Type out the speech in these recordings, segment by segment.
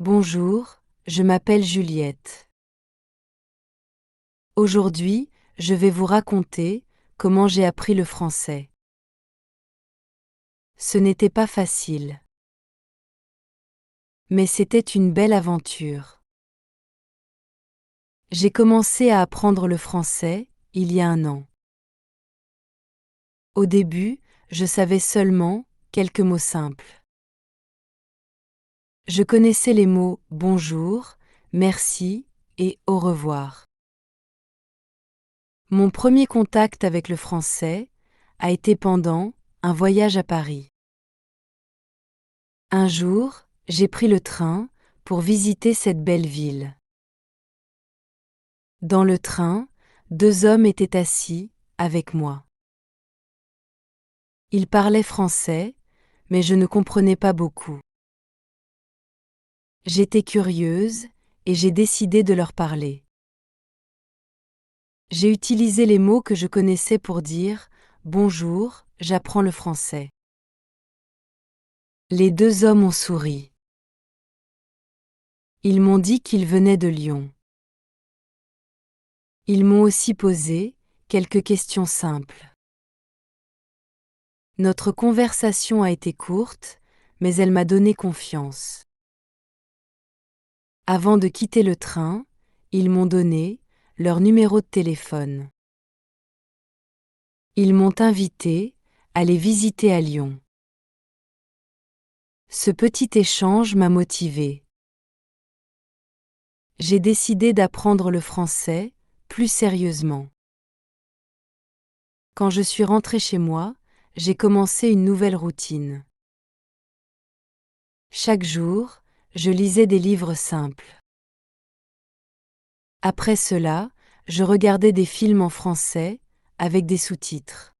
Bonjour, je m'appelle Juliette. Aujourd'hui, je vais vous raconter comment j'ai appris le français. Ce n'était pas facile. Mais c'était une belle aventure. J'ai commencé à apprendre le français il y a 1 an. Au début, je savais seulement quelques mots simples. Je connaissais les mots bonjour, merci et au revoir. Mon premier contact avec le français a été pendant un voyage à Paris. Un jour, j'ai pris le train pour visiter cette belle ville. Dans le train, 2 hommes étaient assis avec moi. Ils parlaient français, mais je ne comprenais pas beaucoup. J'étais curieuse et j'ai décidé de leur parler. J'ai utilisé les mots que je connaissais pour dire « Bonjour, j'apprends le français ». Les 2 hommes ont souri. Ils m'ont dit qu'ils venaient de Lyon. Ils m'ont aussi posé quelques questions simples. Notre conversation a été courte, mais elle m'a donné confiance. Avant de quitter le train, ils m'ont donné leur numéro de téléphone. Ils m'ont invité à les visiter à Lyon. Ce petit échange m'a motivée. J'ai décidé d'apprendre le français plus sérieusement. Quand je suis rentrée chez moi, j'ai commencé une nouvelle routine. Chaque jour, je lisais des livres simples. Après cela, je regardais des films en français, avec des sous-titres.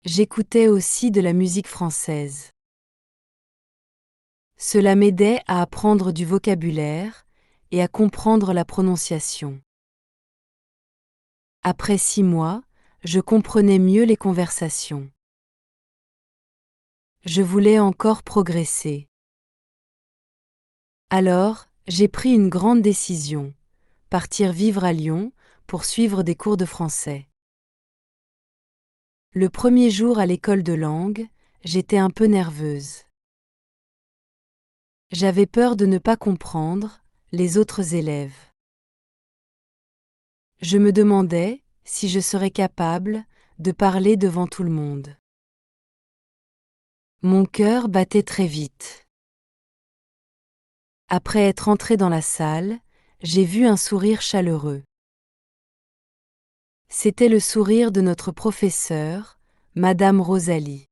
J'écoutais aussi de la musique française. Cela m'aidait à apprendre du vocabulaire et à comprendre la prononciation. Après 6 mois, je comprenais mieux les conversations. Je voulais encore progresser. Alors, j'ai pris une grande décision, partir vivre à Lyon pour suivre des cours de français. Le premier jour à l'école de langue, j'étais un peu nerveuse. J'avais peur de ne pas comprendre les autres élèves. Je me demandais si je serais capable de parler devant tout le monde. Mon cœur battait très vite. Après être entrée dans la salle, j'ai vu un sourire chaleureux. C'était le sourire de notre professeure, Madame Rosalie.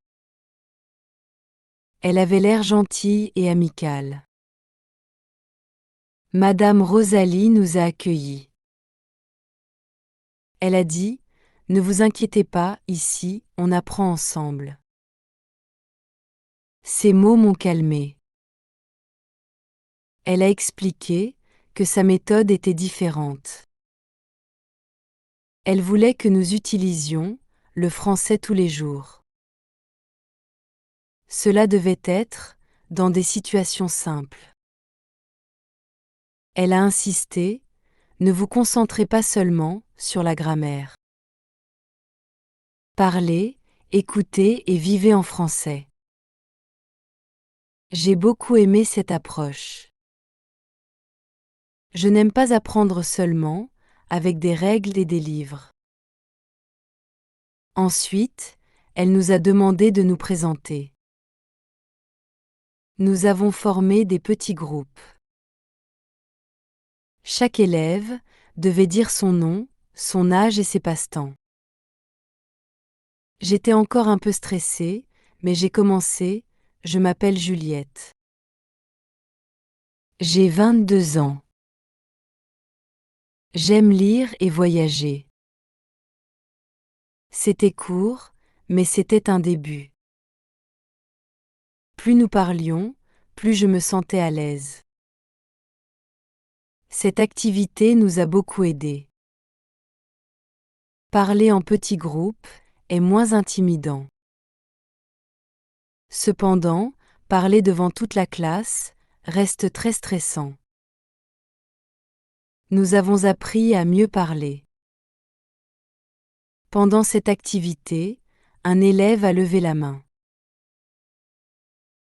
Elle avait l'air gentille et amicale. Madame Rosalie nous a accueillis. Elle a dit : « Ne vous inquiétez pas, ici, on apprend ensemble. » Ces mots m'ont calmée. Elle a expliqué que sa méthode était différente. Elle voulait que nous utilisions le français tous les jours. Cela devait être dans des situations simples. Elle a insisté : « Ne vous concentrez pas seulement sur la grammaire. Parlez, écoutez et vivez en français. » J'ai beaucoup aimé cette approche. Je n'aime pas apprendre seulement avec des règles et des livres. Ensuite, elle nous a demandé de nous présenter. Nous avons formé des petits groupes. Chaque élève devait dire son nom, son âge et ses passe-temps. J'étais encore un peu stressée, mais j'ai commencé : « Je m'appelle Juliette. J'ai 22 ans. J'aime lire et voyager. » C'était court, mais c'était un début. Plus nous parlions, plus je me sentais à l'aise. Cette activité nous a beaucoup aidés. Parler en petits groupes est moins intimidant. Cependant, parler devant toute la classe reste très stressant. Nous avons appris à mieux parler. Pendant cette activité, un élève a levé la main.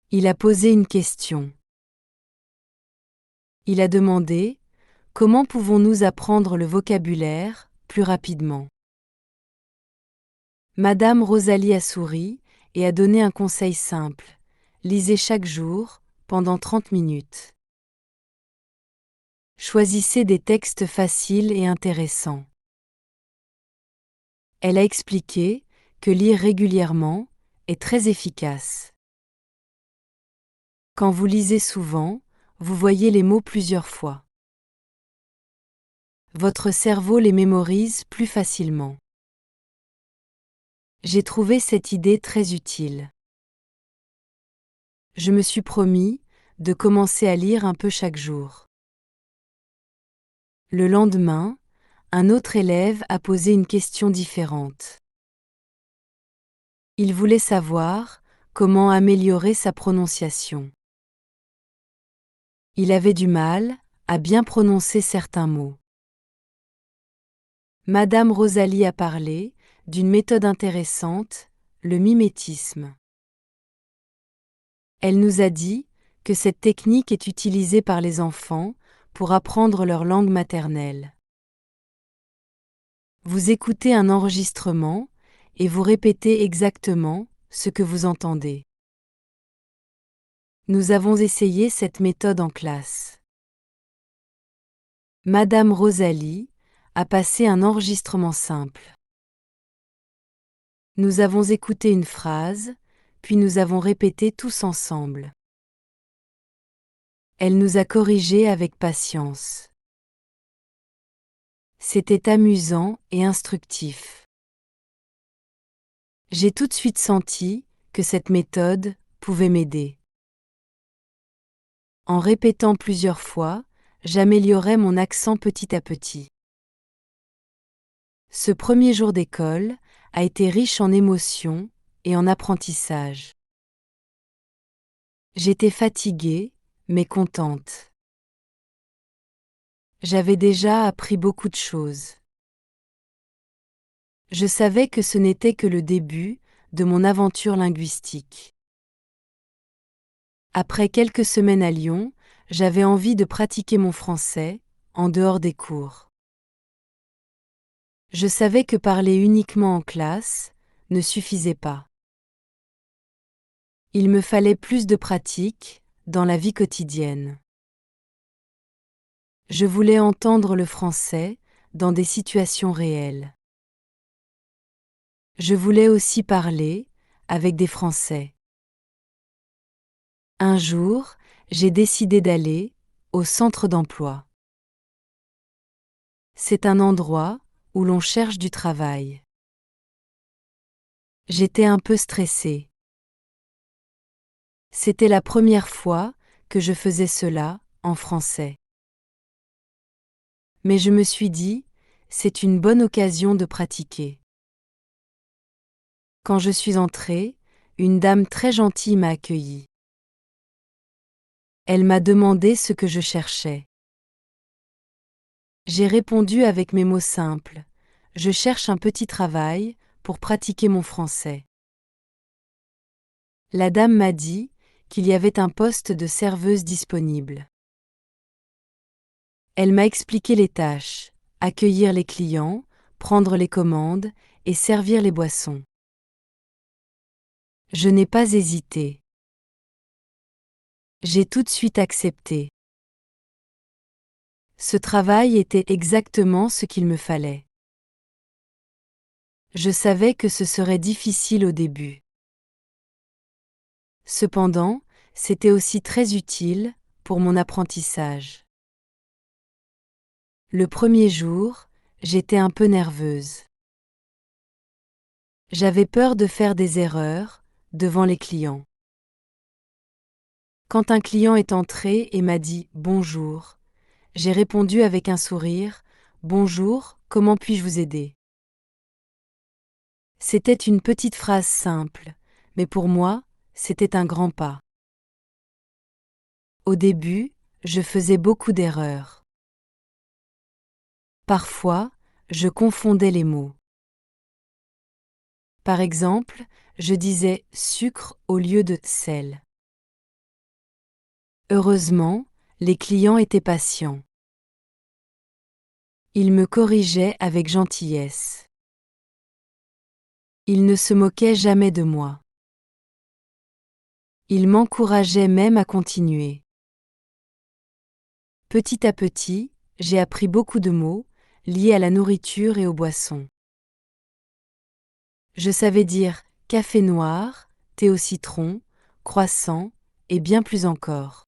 Il a posé une question. Il a demandé: comment pouvons-nous apprendre le vocabulaire plus rapidement? Madame Rosalie a souri et a donné un conseil simple. Lisez chaque jour, pendant 30 minutes. Choisissez des textes faciles et intéressants. Elle a expliqué que lire régulièrement est très efficace. Quand vous lisez souvent, vous voyez les mots plusieurs fois. Votre cerveau les mémorise plus facilement. J'ai trouvé cette idée très utile. Je me suis promis de commencer à lire un peu chaque jour. Le lendemain, un autre élève a posé une question différente. Il voulait savoir comment améliorer sa prononciation. Il avait du mal à bien prononcer certains mots. Madame Rosalie a parlé d'une méthode intéressante, le mimétisme. Elle nous a dit que cette technique est utilisée par les enfants pour apprendre leur langue maternelle. Vous écoutez un enregistrement et vous répétez exactement ce que vous entendez. Nous avons essayé cette méthode en classe. Madame Rosalie a passé un enregistrement simple. Nous avons écouté une phrase, puis nous avons répété tous ensemble. Elle nous a corrigés avec patience. C'était amusant et instructif. J'ai tout de suite senti que cette méthode pouvait m'aider. En répétant plusieurs fois, j'améliorais mon accent petit à petit. Ce premier jour d'école a été riche en émotions et en apprentissage. J'étais fatiguée, mais contente. J'avais déjà appris beaucoup de choses. Je savais que ce n'était que le début de mon aventure linguistique. Après quelques semaines à Lyon, j'avais envie de pratiquer mon français, en dehors des cours. Je savais que parler uniquement en classe ne suffisait pas. Il me fallait plus de pratique dans la vie quotidienne. Je voulais entendre le français dans des situations réelles. Je voulais aussi parler avec des Français. Un jour, j'ai décidé d'aller au centre d'emploi. C'est un endroit où l'on cherche du travail. J'étais un peu stressée. C'était la première fois que je faisais cela en français. Mais je me suis dit, c'est une bonne occasion de pratiquer. Quand je suis entrée, une dame très gentille m'a accueillie. Elle m'a demandé ce que je cherchais. J'ai répondu avec mes mots simples. Je cherche un petit travail pour pratiquer mon français. La dame m'a dit qu'il y avait un poste de serveuse disponible. Elle m'a expliqué les tâches: accueillir les clients, prendre les commandes et servir les boissons. Je n'ai pas hésité. J'ai tout de suite accepté. Ce travail était exactement ce qu'il me fallait. Je savais que ce serait difficile au début. Cependant, c'était aussi très utile pour mon apprentissage. Le premier jour, j'étais un peu nerveuse. J'avais peur de faire des erreurs devant les clients. Quand un client est entré et m'a dit « Bonjour », j'ai répondu avec un sourire: « Bonjour, comment puis-je vous aider ?» C'était une petite phrase simple, mais pour moi, c'était un grand pas. Au début, je faisais beaucoup d'erreurs. Parfois, je confondais les mots. Par exemple, je disais sucre au lieu de sel. Heureusement, les clients étaient patients. Ils me corrigeaient avec gentillesse. Ils ne se moquaient jamais de moi. Ils m'encourageaient même à continuer. Petit à petit, j'ai appris beaucoup de mots, liés à la nourriture et aux boissons. Je savais dire café noir, thé au citron, croissant, et bien plus encore.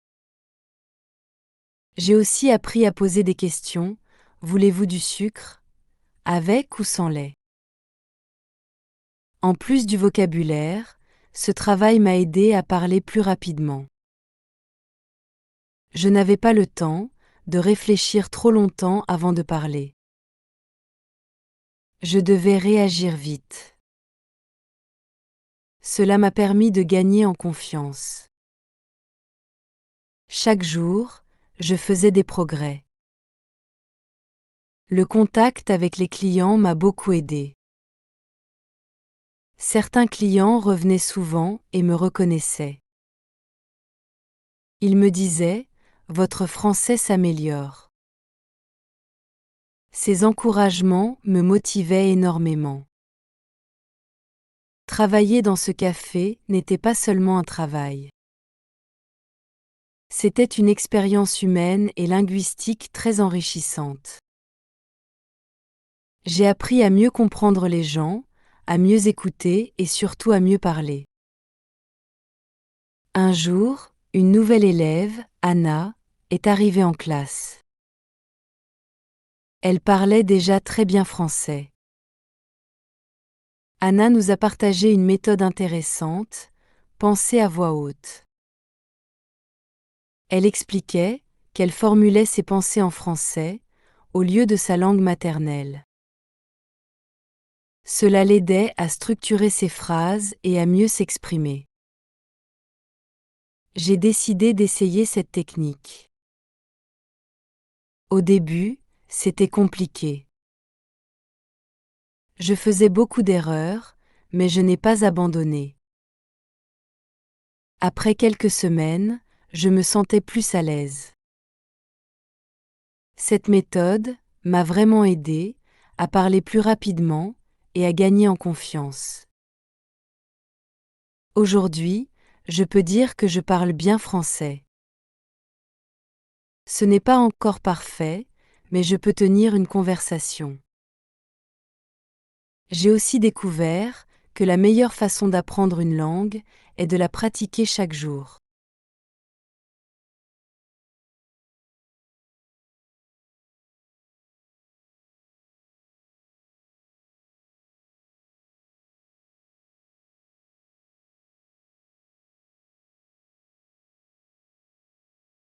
J'ai aussi appris à poser des questions. Voulez-vous du sucre? Avec ou sans lait? En plus du vocabulaire, ce travail m'a aidé à parler plus rapidement. Je n'avais pas le temps de réfléchir trop longtemps avant de parler. Je devais réagir vite. Cela m'a permis de gagner en confiance. Chaque jour, je faisais des progrès. Le contact avec les clients m'a beaucoup aidé. Certains clients revenaient souvent et me reconnaissaient. Ils me disaient: Votre français s'améliore. Ces encouragements me motivaient énormément. Travailler dans ce café n'était pas seulement un travail. C'était une expérience humaine et linguistique très enrichissante. J'ai appris à mieux comprendre les gens, à mieux écouter et surtout à mieux parler. Un jour, une nouvelle élève, Anna, est arrivée en classe. Elle parlait déjà très bien français. Anna nous a partagé une méthode intéressante, penser à voix haute. Elle expliquait qu'elle formulait ses pensées en français, au lieu de sa langue maternelle. Cela l'aidait à structurer ses phrases et à mieux s'exprimer. J'ai décidé d'essayer cette technique. Au début, c'était compliqué. Je faisais beaucoup d'erreurs, mais je n'ai pas abandonné. Après quelques semaines, je me sentais plus à l'aise. Cette méthode m'a vraiment aidé à parler plus rapidement et à gagner en confiance. Aujourd'hui, je peux dire que je parle bien français. Ce n'est pas encore parfait, mais je peux tenir une conversation. J'ai aussi découvert que la meilleure façon d'apprendre une langue est de la pratiquer chaque jour.